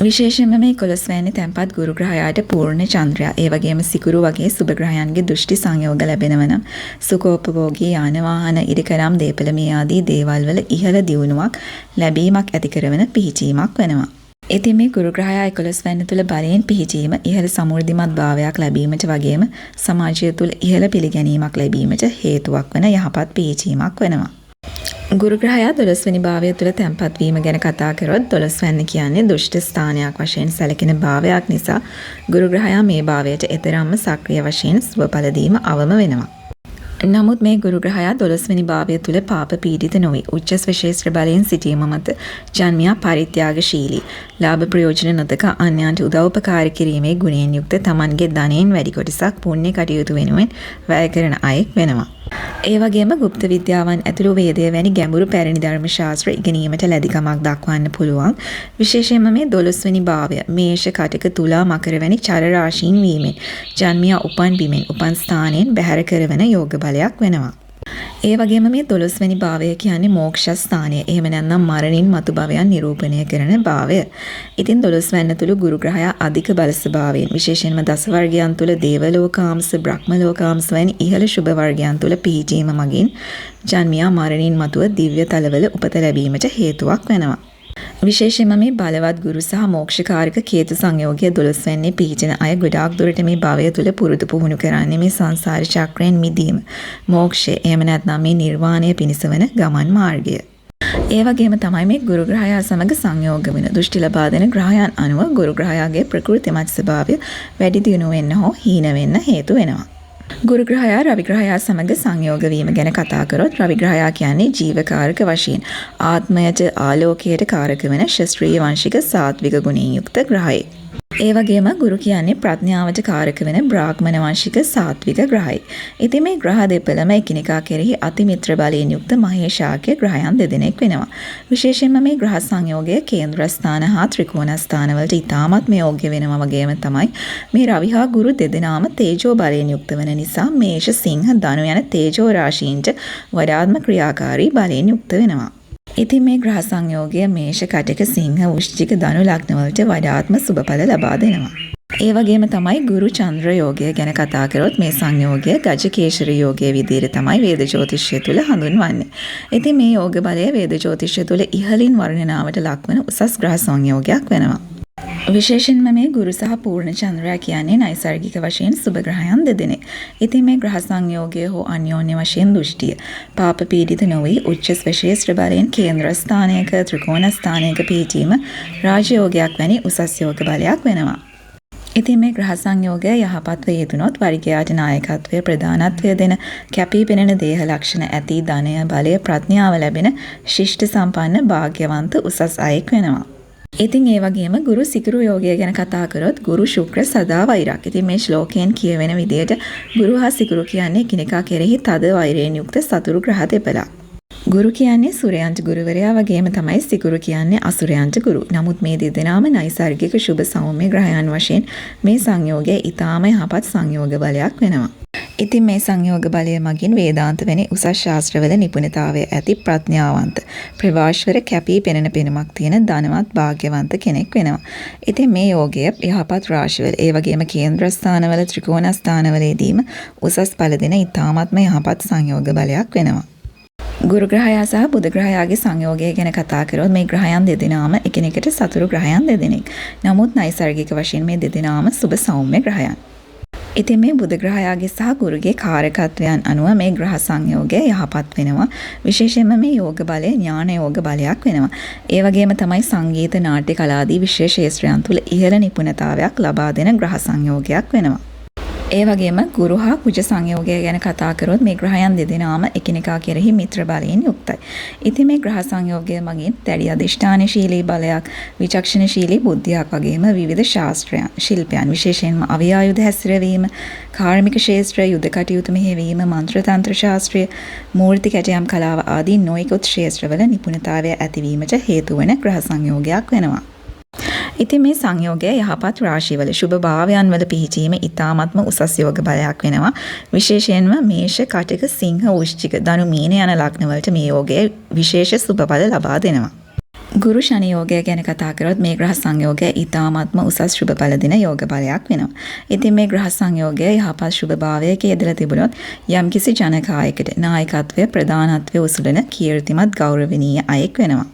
විශේෂයෙන්ම මේ 11 වැනි තැන්පත් ගුරු ග්‍රහයාට පූර්ණ චන්ද්‍රයා, ඒ වගේම සිකුරු වගේ සුබ ග්‍රහයන්ගේ දෘෂ්ටි සංයෝග ලැබෙනව නම් සුඛෝපභෝගී යාන වාහන ඉදිකරම් දීපල මේ ආදී දේවල් වල ඉහළ දියුණුවක් ලැබීමක් ඇති කරන පිහිටීමක් වෙනවා. ඉතින් මේ ගුරු ග්‍රහයා 11 වැනි තුල බලයෙන් පිහිටීම ඉහළ සමෘද්ධිමත් භාවයක් ලැබීමට වගේම සමාජය තුල ඉහළ පිළිගැනීමක් ලැබීමට හේතුවක් වෙන යහපත් පිහිටීමක් වෙනවා. ගුරු ග්‍රහයා 12 වෙනි භාවය තුළ තැන්පත් වීම ගැන කතා කරොත් 12 වෙනි කියන්නේ දුෂ්ට ස්ථානයක් වශයෙන් සැලකෙන භාවයක් නිසා ගුරු ග්‍රහයා මේ භාවයට එතරම්ම සක්‍රිය වශයෙන් සුබඵල දීම අවම වෙනවා. නමුත් මේ ගුරු ග්‍රහයා 12 වෙනි භාවය තුළ පාප පීඩිත නොවේ. උච්ච විශේෂ්ත්‍ර බලයෙන් සිටීම මත ජන්මියා පරිත්‍යාගශීලී, ලාභ ප්‍රයෝජන නොදක අන්‍යයන්ට උදව්පකාර කිරීමේ ගුණයෙන් යුක්ත තමන්ගේ ධනයෙන් වැඩි කොටසක් පුණ්‍ය කටයුතු වෙනුවෙන් වැය කරන අයෙක් වෙනවා. ඒ වගේම গুপ্ত විද්‍යාවන් ඇතුළු වේදය වැනි ගැඹුරු පැරණි ධර්ම ශාස්ත්‍ර ඉගෙනීමට ලැබිකමක් දක්වන්න පුළුවන්. විශේෂයෙන්ම මේ 12 වෙනි භාවය මේෂ, කටක, තුලා, මකර වැනි චර රාශීන් වීමෙන් ජන්මියා උපන් බිමෙන් උපන් ස්ථානයෙන් බැහැර කරවන යෝග බලයක් වෙනවා. ඒ වගේම මේ 12 වෙනි භාවය කියන්නේ මෝක්ෂ ස්ථානය. එහෙම නැත්නම් මරණින් මතු භවයන් නිරූපණය කරන භාවය. ඉතින් 12 වෙනි තුල ගුරු ග්‍රහයා අධික බල ස්වභාවයෙන් විශේෂයෙන්ම දස වර්ගයන් තුල දේව ලෝකාංශ, බ්‍රහ්ම ලෝකාංශ වැනි ඉහළ සුභ වර්ගයන් තුල පිහිටීම මගින් ජන්මියා මරණින් මතුව දිව්‍ය තලවල උපත ලැබීමට හේතුවක් වෙනවා. විශේෂයෙන්ම මේ බලවත් ගුරු සහ මෝක්ෂකාරක කේතු සංයෝගය 12 වෙනි පිහිටන අය ගොඩාක් දුරට මේ භවය තුල පුරුදු පුහුණු කරන්නේ මේ සංසාර චක්‍රයෙන් මිදීම, මෝක්ෂය, එහෙම නැත්නම් මේ නිර්වාණය පිණිස වන ගමන් මාර්ගය. ඒ වගේම තමයි මේ ගුරු ග්‍රහයා සමග සංයෝග වෙන දෘෂ්ටි ලබා දෙන ග්‍රහයන් අනුව ගුරු ග්‍රහයාගේ ප්‍රകൃතිමත් ස්වභාවය වැඩි දියුණු වෙන්න හෝ හීන වෙන්න හේතු වෙනවා. ගුරු ග්‍රහයා රවි ග්‍රහයා සමග සංයෝග වීම ගැන කතා කරොත් රවි ග්‍රහයා කියන්නේ ජීවකාරක වශයෙන් ආත්මයට ආලෝකයට කාරක වෙන ශාස්ත්‍රීය වංශික සාත්වික ගුණයෙන් යුක්ත ග්‍රහයෙක්. ඒ වගේම ගුරු කියන්නේ ප්‍රඥාවට කාරක වෙන බ්‍රාහ්මණ වංශික සාත්වික ග්‍රහයෙක්. ඉතින් මේ ග්‍රහ දෙපළම එකිනෙකා කෙරෙහි අතිමිත්‍ර බලයෙන් යුක්ත මහේශාක්‍ය ග්‍රහයන් දෙදෙනෙක් වෙනවා. විශේෂයෙන්ම මේ ග්‍රහ සංයෝගය කේන්ද්‍ර ස්ථාන හා ත්‍රිකෝණ ස්ථාන වලට ඉතාමත්ම යෝග්‍ය වෙනවා වගේම තමයි මේ රවි හා ගුරු දෙදෙනාම තේජෝ බලයෙන් යුක්ත වෙන නිසා මේෂ, සිංහ, ධනු යන තේජෝ රාශීන්ට වඩාත්ම ක්‍රියාකාරී බලයෙන් යුක්ත වෙනවා. ඉතින් මේ ග්‍රහ සංයෝගය මේෂ, කටක, සිංහ, වෘශ්චික, ධනු ලග්න වලට වඩාත්ම සුබඵල ලබා දෙනවා. ඒ වගේම තමයි ගුරු චන්ද්‍ර යෝගය ගැන කතා කරොත් මේ සංයෝගය ගජකේශර යෝගයේ විදිහට තමයි වේද ජ්‍යොතිෂය තුල හඳුන්වන්නේ. ඉතින් මේ යෝග බලය වේද ජ්‍යොතිෂය තුල ඉහළින් වර්ණනාවට ලක්වන උසස් ග්‍රහ සංයෝගයක් වෙනවා. විශේෂයෙන්ම මේ ගුරු සහ පූර්ණ චන්ද්‍රයා කියන්නේ නයිසර්ගික වශයෙන් සුබ ග්‍රහයන් දෙදෙනෙක්. ඉතින් මේ ග්‍රහ සංයෝගය හෝ අන්‍යෝන්‍ය වශයෙන් දෘෂ්ටිය පාප පීඩිත නොවි උච්ච ස්වශේෂ්ත්‍ර බලයෙන් කේන්ද්‍ර ස්ථානයක ත්‍රිකෝණ ස්ථානයක පිහිටීම රාජයෝගයක් වැනි උසස් යෝග බලයක් වෙනවා. ඉතින් මේ ග්‍රහ සංයෝගය යහපත්ව යෙදුනොත් වරිගයාට නායකත්වය ප්‍රධානත්වය දෙන කැපී පෙනෙන දේහ ලක්ෂණ ඇති ධනය බලය ප්‍රඥාව ලැබෙන ශිෂ්ට සම්පන්න භාග්‍යවන්ත උසස් අයෙක් වෙනවා. ඉතින් ඒ වගේම ගුරු සිකුරු යෝගය ගැන කතා කරොත් ගුරු ශුක්‍ර සදා වෛරක්. ඉතින් මේ ශ්ලෝකයෙන් කියවෙන විදිහට ගුරු හා සිකුරු කියන්නේ එකිනෙකා කෙරෙහි තද වෛරයෙන් යුක්ත සතුරු ග්‍රහ දෙපළක්. ගුරු කියන්නේ සූර්යයන්ට ගුරුවරයා වගේම තමයි සිකුරු කියන්නේ අසුරයන්ට ගුරු. නමුත් මේ දෙදෙනාම නයිසර්ගික සුබ සෞම්‍ය ග්‍රහයන් වශයෙන් මේ සංයෝගය ඊටාම යහපත් සංයෝග බලයක් වෙනවා. ඉතින් මේ සංයෝග බලය මගින් වේදාන්ත වැනි උසස් ශාස්ත්‍රවල නිපුණතාවය ඇති ප්‍රඥාවන්ත ප්‍රවාශ්වර කැපී පෙනෙන පෙනුමක් තියෙන ධනවත් භාග්‍යවන්ත කෙනෙක් වෙනවා. ඉතින් මේ යෝගය යහපත් රාශිවල ඒ වගේම කේන්ද්‍ර ස්ථානවල ත්‍රිකෝණ ස්ථානවලදීම උසස් ඵල දෙන ඊටාත්ම යහපත් සංයෝග බලයක් වෙනවා. ගුරු ග්‍රහයා සහ බුධ ග්‍රහයාගේ සංයෝගය ගැන කතා කරොත් මේ ග්‍රහයන් දෙදෙනාම එකිනෙකට සතුරු ග්‍රහයන් දෙදෙනෙක්. නමුත් නයිසර්ගික වශයෙන් මේ දෙදෙනාම සුබ සෞම්‍ය ග්‍රහයන්. ඉතින් මේ බුධ ග්‍රහයාගේ සහ ගුරුගේ කාරකත්වයන් අනුව මේ ග්‍රහ සංයෝගය යහපත් වෙනවා. විශේෂයෙන්ම මේ යෝග බලය ඥාන යෝග බලයක් වෙනවා. ඒ වගේම තමයි සංගීත නාට්‍ය කලාදී විශේෂ ක්ෂේත්‍රයන් තුල ඉහළ නිපුණතාවයක් ලබා දෙන ග්‍රහ සංයෝගයක් වෙනවා. ඒ වගේම ගුරු හා කුජ සංයෝගය ගැන කතා කරොත් මේ ග්‍රහයන් දෙදෙනාම එකිනෙකා කෙරෙහි මිත්‍ර බලයෙන් යුක්තයි. ඉතින් මේ ග්‍රහ සංයෝගය මගින් දැඩි අධිෂ්ඨානශීලී බලයක්, විචක්ෂණශීලී බුද්ධියක් වගේම විවිධ ශාස්ත්‍රයන්, ශිල්පයන් විශේෂයෙන්ම අව්‍යායුධ හැසිරවීම, කාර්මික ක්ෂේත්‍රය, යුද කටයුතු මෙහෙයවීම, මන්ත්‍ර තන්ත්‍ර ශාස්ත්‍රය, මූර්ති කැටයම් කලාව ආදී නොයෙකුත් ක්ෂේත්‍රවල නිපුණතාවය ඇතිවීමට හේතු වන ග්‍රහ සංයෝගයක් වෙනවා. ඉතින් මේ සංයෝගය යහපත් රාශිවල සුබ භාවයන් වල පිහිටීම ඊ타ත්ම උසස් යෝග බලයක් වෙනවා. විශේෂයෙන්ම මේෂ, කටක, සිංහ, වෘශ්චික, ධනු, මීන යන ලග්න වලට මේ යෝගය විශේෂ සුබ බල ලබා දෙනවා. ගුරු ශනි යෝගය ගැන කතා කරොත් මේ ග්‍රහ සංයෝගය ඊ타ත්ම උසස් සුබ බල දෙන යෝග බලයක් වෙනවා. ඉතින් මේ ග්‍රහ සංයෝගය යහපත් සුබ භාවයක යෙදලා තිබුණොත් යම්කිසි ජනකායකට නායකත්වය ප්‍රධානත්වය උසුලන කීර්තිමත් ගෞරවනීය අයෙක් වෙනවා.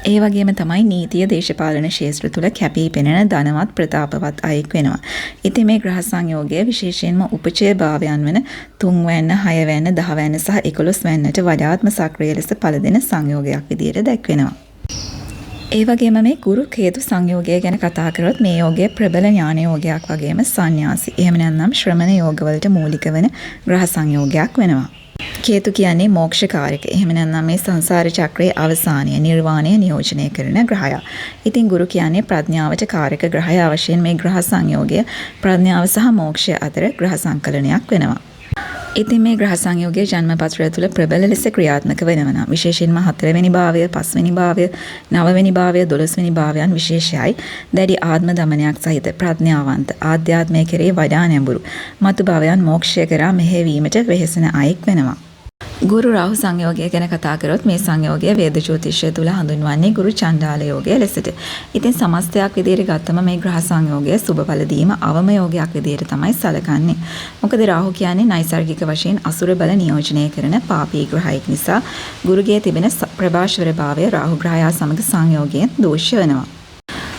ඒ වගේම තමයි නීතිය දේශපාලන ක්ෂේත්‍ර තුල කැපී පෙනෙන ධනවත් ප්‍රතාපවත් අයෙක් වෙනවා. ඉතින් මේ ග්‍රහ සංයෝගය විශේෂයෙන්ම උපචය භාවයන් වන 3 වැන්න, 6 වැන්න, 10 වැන්න සහ 11 වැන්නට වඩාත්ම සක්‍රිය ලෙස පළ දෙන සංයෝගයක් විදියට දැක්වෙනවා. ඒ වගේම මේ ගුරු කේතු සංයෝගය ගැන කතා කරොත් මේ යෝගය ප්‍රබල ඥාන යෝගයක් වගේම සංന്യാසි. එහෙම නැත්නම් ශ්‍රමණ යෝගවලට මූලික වෙන ග්‍රහ සංයෝගයක් වෙනවා. කේතු කියන්නේ මෝක්ෂකාරක. එහෙම නැත්නම් මේ සංසාර චක්‍රයේ අවසානය නිර්වාණය නියෝජනය කරන ග්‍රහයා. ඉතින් ගුරු කියන්නේ ප්‍රඥාවට කාරක ග්‍රහයා වශයෙන් මේ ග්‍රහ සංයෝගය ප්‍රඥාව සහ මෝක්ෂය අතර ග්‍රහ සංකලනයක් වෙනවා. ඉතින් මේ ග්‍රහ සංයෝගය ජන්මපත්‍රය තුළ ප්‍රබල ලෙස ක්‍රියාත්මක වෙනවා. විශේෂයෙන්ම 4 වෙනි භාවය, 5 වෙනි භාවය, 9 වෙනි භාවය, 12 වෙනි භාවයන් විශේෂයි. දැඩි ආත්ම දමනයක් සහිත ප්‍රඥාවන්ත ආධ්‍යාත්මය කෙරෙහි වඩා නැඹුරු මතු භාවයන් මෝක්ෂය කරා මෙහෙවීමට වෙහෙසෙන අයෙක් වෙනවා. ගුරු රාහු සංයෝගය ගැන කතා කරොත් මේ සංයෝගය වේද ජ්‍යොතිෂය තුල හඳුන්වන්නේ ගුරු චණ්ඩාල යෝගය ලෙසට. ඉතින් සමස්තයක් විදිහට ගත්තම මේ ග්‍රහ සංයෝගය සුබඵල දීම අවම යෝගයක් විදිහට තමයි සැලකන්නේ. මොකද රාහු කියන්නේ නයිසර්ගික වශයෙන් අසුර බල නියෝජනය කරන පාපී ග්‍රහයෙක් නිසා ගුරුගේ තිබෙන ප්‍රභාෂ්වර භාවය රාහු ග්‍රහයා සමග සංයෝගයෙන් දෝෂ්‍ය වෙනවා.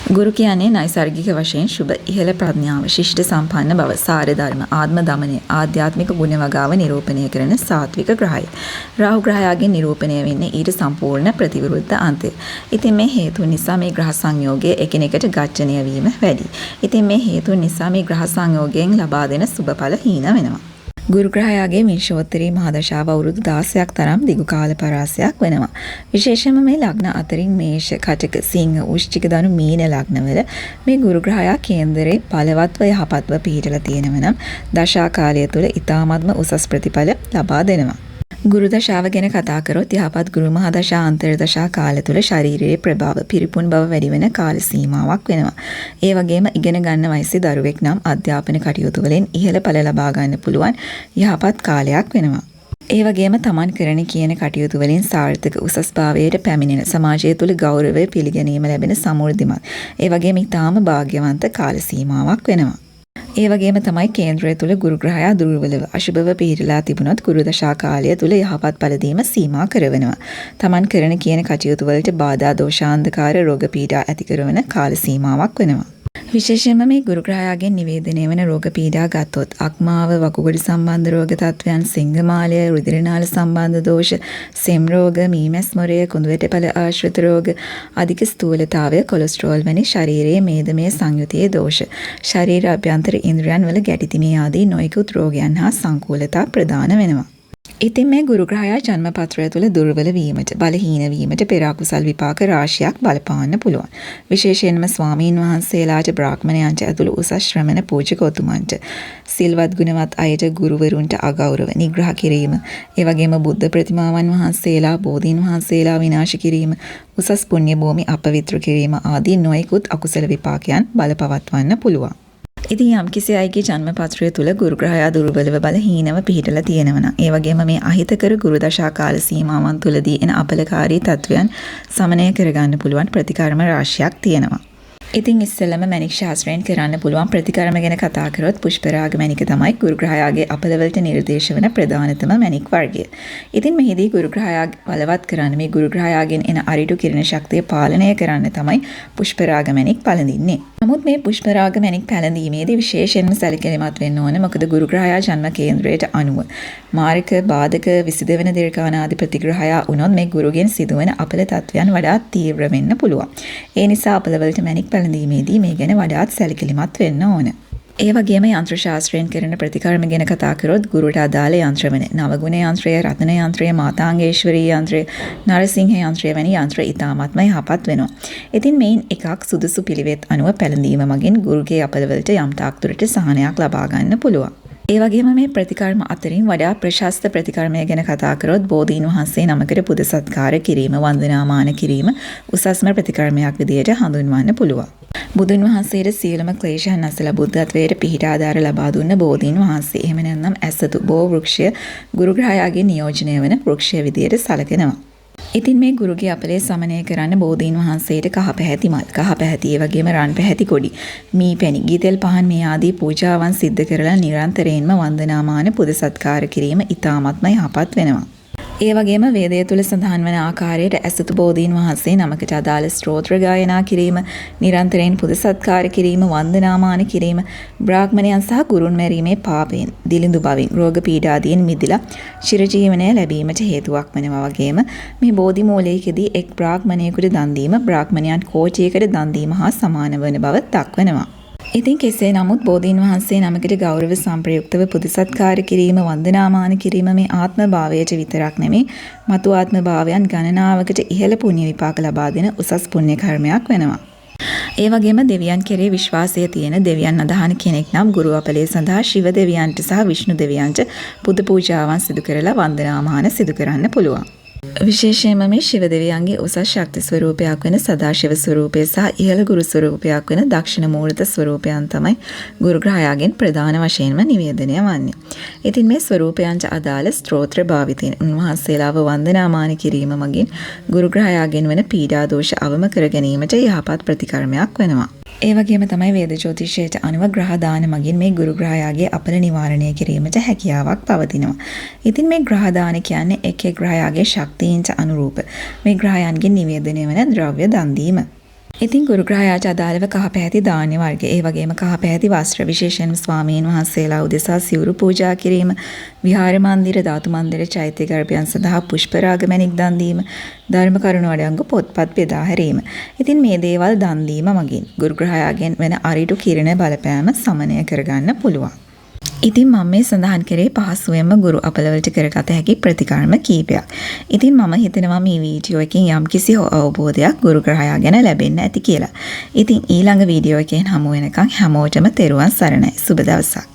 ගුරු කියන්නේ නයිසර්ගික වශයෙන් සුබ ඉහළ ප්‍රඥාව, ශිෂ්ට සම්පන්න බව, සාර ධර්ම, ආත්ම දමනය, ආධ්‍යාත්මික ගුණ වගාව නිරූපණය කරන සාත්වික ග්‍රහය. රාහු ග්‍රහයාගෙන් නිරූපණය වෙන්නේ ඊට සම්පූර්ණ ප්‍රතිවිරුද්ධ අන්තය. ඉතින් මේ හේතු නිසා මේ ග්‍රහ සංයෝගය එකිනෙකට ඝට්ටණය වීම වැඩි. ඉතින් මේ හේතු නිසා මේ ග්‍රහ සංයෝගයෙන් ලබා දෙන සුබඵල හීන වෙනවා. ගුරු ග්‍රහයාගේ විංශෝත්තරී මහදශාව අවුරුදු 16ක් තරම් දිගු කාල පරාසයක් වෙනවා. විශේෂයෙන්ම මේ ලග්න අතරින් මේෂ, කටක, සිංහ, වෘශ්චික, ධනු, මීන ලග්නවල මේ ගුරු ග්‍රහයා කේන්දරේ බලවත්ව යහපත්ව පිහිටලා තියෙනව නම් දශා කාලය තුළ ඊ타ත්ම උසස් ප්‍රතිඵල ලබා දෙනවා. ගුරු දශාව ගැන කතා කරොත් යහපත් ගුරු මහදශා අන්තර දශා කාලය තුළ ශාරීරියේ ප්‍රභාව පිරිපුන් බව වැඩි වෙන කාල සීමාවක් වෙනවා. ඒ වගේම ඉගෙන ගන්න වයසේ දරුවෙක් නම් අධ්‍යාපන කටයුතු වලින් ඉහළ ඵල ලබා ගන්න පුළුවන් යහපත් කාලයක් වෙනවා. ඒ වගේම තමන් කරන කියන කටයුතු වලින් සාර්ථක උසස් භාවයට පැමිණෙන සමාජය තුළ ගෞරවය පිළිගැනීම ලැබෙන සමෘද්ධිමත් ඒ වගේම ඊටාම භාග්‍යවන්ත කාල සීමාවක් වෙනවා. ඒ වගේම තමයි කේන්ද්‍රය තුළ ගුරු ග්‍රහයා දුර්වලව අශුභව පිහිටලා තිබුණොත් ගුරු දශා කාලය තුළ යහපත් ඵල දීම සීමා කරවනවා. තමන් කරන කියන කටයුතු වලට බාධා දෝෂාන්ධකාර රෝග පීඩා ඇති කරන කාල සීමාවක් වෙනවා. විශේෂයෙන්ම මේ ගුරු ග්‍රහයාගෙන් නිවේදනය වන රෝග පීඩා ගත්තොත් අක්මාව, වකුගඩු සම්බන්ධ රෝග තත්ත්වයන්, සිංහමාලය, රුධිරනාල සම්බන්ධ දෝෂ, සෙම් රෝග, මීමැස් මොරය, කුඳුවැටපල ආශ්‍රිත රෝග, අධික ස්ථූලතාවය, කොලෙස්ටරෝල් වැනි ශරීරයේ මේදමය සංයුතියේ දෝෂ, ශරීර අභ්‍යන්තර ඉන්ද්‍රියන් වල ගැටිතිමේ ආදී නොයෙකුත් රෝගයන් හා සංකූලතා ප්‍රදාන වෙනවා. ඉතින් මේ ගුරු ග්‍රහයා ජන්මපත්‍රය තුළ දුර්වල වීමට, බලහීන වීමට පෙර අකුසල් විපාක රාශියක් බලපාන්න පුළුවන්. විශේෂයෙන්ම ස්වාමීන් වහන්සේලාට, බ්‍රාහ්මණයන්ට ඇතුළු උසස් ශ්‍රමණ පූජකතුමන්ට, සිල්වත් ගුණවත් අයට ගුරුවරුන්ට අගෞරව, නිග්‍රහ කිරීම, ඒ වගේම බුද්ධ ප්‍රතිමාවන් වහන්සේලා, බෝධීන් වහන්සේලා විනාශ කිරීම, උසස් පුණ්‍ය භූමි අපවිත්‍ර කිරීම ආදී නොයෙකුත් අකුසල විපාකයන් බලපවත්වන්න පුළුවන්. ඉතින් යම් කිසි අයගේ ජන්මපත්‍රය තුළ ගුරු ග්‍රහයා දුර්වලව බලහීනව පිහිටලා තියෙනවා නම්, ඒ වගේම මේ අහිතකර ගුරු දශා කාල සීමාවන් තුළදී එන අපලකාරී තත්වයන් සමනය කරගන්න පුළුවන් ප්‍රතිකර්ම රාශියක් තියෙනවා. ඉතින් ඉස්සෙල්ලම මැණික් ශාස්ත්‍රයෙන් කරන්න පුළුවන් ප්‍රතිකර්ම ගැන කතා කරොත් පුෂ්පරාග මැණික තමයි ගුරු ග්‍රහයාගේ අපලවලට නිර්දේශ වන ප්‍රධානතම මැණික් වර්ගය. ඉතින් මෙහිදී ගුරු ග්‍රහයා බලවත් කරන්න, මේ ගුරු ග්‍රහයාගෙන් එන අරිටු කිරණ ශක්තිය පාලනය කරන්න තමයි පුෂ්පරාග මැණික් පළඳින්නේ. නමුත් මේ පුෂ්පරාග මැණික් පැළඳීමේදී විශේෂයෙන්ම සැලකිලිමත් වෙන්න ඕන. මොකද ගුරු ග්‍රහයා ජන්ම කේන්ද්‍රයට අනුව මාරක, බාධක, විසිදෙවන දිර්ඝාන ආදී ප්‍රතිග්‍රහයා වුණොත් මේ ගුරුගෙන් සිදුවන අපල තත්වයන් වඩාත් තීව්‍ර වෙන්න පුළුවන්. ඒ නිසා අපලවලට මැණික් පැළඳීමේදී මේ ගැන වඩාත් සැලකිලිමත් වෙන්න ඕන. ඒ වගේම යන්ත්‍ර ශාස්ත්‍රයෙන් කරන ප්‍රතිකර්ම ගැන කතා කරොත් ගුරුට අදාළ යන්ත්‍ර වන නවගුණ යන්ත්‍රය, රත්න යන්ත්‍රය, මාතාංගේශ්වරී යන්ත්‍රය, නරසිංහ යන්ත්‍රය වැනි යන්ත්‍ර ඉතාමත්ම යහපත් වෙනවා. ඉතින් මේන් එකක් සුදුසු පිළිවෙත් අනුව පැළඳීම මගින් ගුරුගේ අපලවලට යම් තාක් දුරට සහනයක් ලබා ගන්න පුළුවන්. ඒ වගේම මේ ප්‍රතිකර්ම අතරින් වඩා ප්‍රශස්ත ප්‍රතිකර්මය ගැන කතා කරොත් බෝධීන් වහන්සේ නමකට පුද සත්කාර කිරීම, වන්දනාමාන කිරීම උසස්ම ප්‍රතිකර්මයක් විදියට හඳුන්වන්න පුළුවන්. බුදුන් වහන්සේට සියලුම ක්ලේශයන් නැසලා බුද්ධත්වයට පිහිට ආධාර ලබා දුන්න බෝධීන් වහන්සේ. එහෙම නැත්නම් ඇසතු බෝ වෘක්ෂය ගුරු ග්‍රහයාගේ නියෝජනය වන වෘක්ෂය විදියට සැලකෙනවා. ඉතින් මේ ගුරුගේ අපලේ සමනය කරන්න බෝධීන් වහන්සේට කහ පැහැති මල්, කහ පැහැති ඒ වගේම රන් පැහැති කොඩි, මී පැණි, ගිතෙල් පහන් මේ ආදී පූජාවන් සිද්ධ කරලා නිරන්තරයෙන්ම වන්දනාමාන පුද සත්කාර කිරීම ඉතාමත්ම යහපත් වෙනවා. ඒ වගේම වේදය තුල සඳහන් වන ආකාරයට ඇසතු බෝධීන් වහන්සේ නමකට අදාළ ස්තෝත්‍ර ගායනා කිරීම, නිරන්තරයෙන් පුද සත්කාර කිරීම, වන්දනාමාන කිරීම, බ්‍රාහ්මණයන් සහ ගුරුන් මැරීමේ පාපයෙන්, දිලිඳු බවින්, රෝග පීඩාදීන් මිදලා චිරජීවනය ලැබීමට හේතුවක් වෙනවා. වගේම මේ බෝධි මූලයේදී එක් බ්‍රාහ්මණයෙකුට දන් දීම බ්‍රාහ්මණයන් කෝටියකට දන් දීම හා සමාන වන බව දක්වනවා. ඉතින් කෙසේ නමුත් බෝධීන් වහන්සේ නමකට ගෞරව සම්ප්‍රයුක්තව පුද සත්කාර කිරීම, වන්දනාමාන කිරීම මේ ආත්ම භාවයට විතරක් නෙමෙයි, මතු ආත්ම භාවයන් ගණනාවකට ඉහළ පුණ්‍ය විපාක ලබා දෙන උසස් පුණ්‍ය කර්මයක් වෙනවා. ඒ වගේම දෙවියන් කෙරේ විශ්වාසය තියෙන, දෙවියන් අදහන කෙනෙක් නම් ගුරු අපලේ සඳහා ශිව දෙවියන්ට සහ විෂ්ණු දෙවියන්ට පුද පූජාවන් සිදු කරලා වන්දනාමාන සිදු කරන්න පුළුවන්. විශේෂයෙන්ම මේ ශිව දෙවියන්ගේ උසස් ශක්ති ස්වරූපයක් වෙන සදාශිව ස්වරූපය සහ ඉහළ ගුරු ස්වරූපයක් වෙන දක්ෂිණ මූර්ත ස්වරූපයන් තමයි ගුරු ග්‍රහයාගෙන් ප්‍රධාන වශයෙන්ම නිවේදනය වන්නේ. ඉතින් මේ ස්වරූපයන්ට අදාළ ස්තෝත්‍ර භාවිතයෙන් උන්වහන්සේලාව වන්දනාමාන කිරීම මගින් ගුරු ග්‍රහයාගෙන් වන පීඩා දෝෂ අවම කර ගැනීමට යහපත් ප්‍රතිකර්මයක් වෙනවා. ඒ වගේම තමයි වේද ජ්‍යොතිෂයට අනුව ග්‍රහ දාන මගින් මේ ගුරු ග්‍රහයාගේ අපල නිවාරණය කිරීමට හැකියාවක් පවතිනවා. ඉතින් මේ ග්‍රහ දාන කියන්නේ එක් එක් ග්‍රහයාගේ ශක්තියින්ට අනුරූප මේ ග්‍රහයන්ගෙන් නිවේදනය වන ද්‍රව්‍ය දන් දීම. ඉතින් ගුරු ග්‍රහයාට අදාළව කහ පැහැති ධාන්‍ය වර්ග, ඒ වගේම කහ පැහැති වස්ත්‍ර, විශේෂයෙන්ම ස්වාමීන් වහන්සේලා උදෙසා සිවුරු පූජා කිරීම, විහාර මන්දිර, ධාතු මන්දිර, චෛත්‍ය ගර්භයන් සඳහා පුෂ්පරාග මැණික් දන් දීම, ධර්ම කරුණ වඩංගු පොත්පත් බෙදා හැරීම. ඉතින් මේ දේවල් දන් දීම මගින් ගුරු ග්‍රහයාගෙන් වෙන අරිටු කිරණ බලපෑම සමනය කරගන්න පුළුවන්. ඉතින් මම මේ සඳහන් කරේ පහසුවෙන්ම ගුරු අපලවලට කරගත හැකි ප්‍රතිකර්ම කීපයක්. ඉතින් මම හිතනවා මේ වීඩියෝ එකෙන් යම්කිසි අවබෝධයක් ගුරු ග්‍රහයා ගැන ලැබෙන්න ඇති කියලා. ඉතින් ඊළඟ වීඩියෝ එකෙන් හමු වෙනකන් හැමෝටම තෙරුවන් සරණයි. සුබ දවසක්.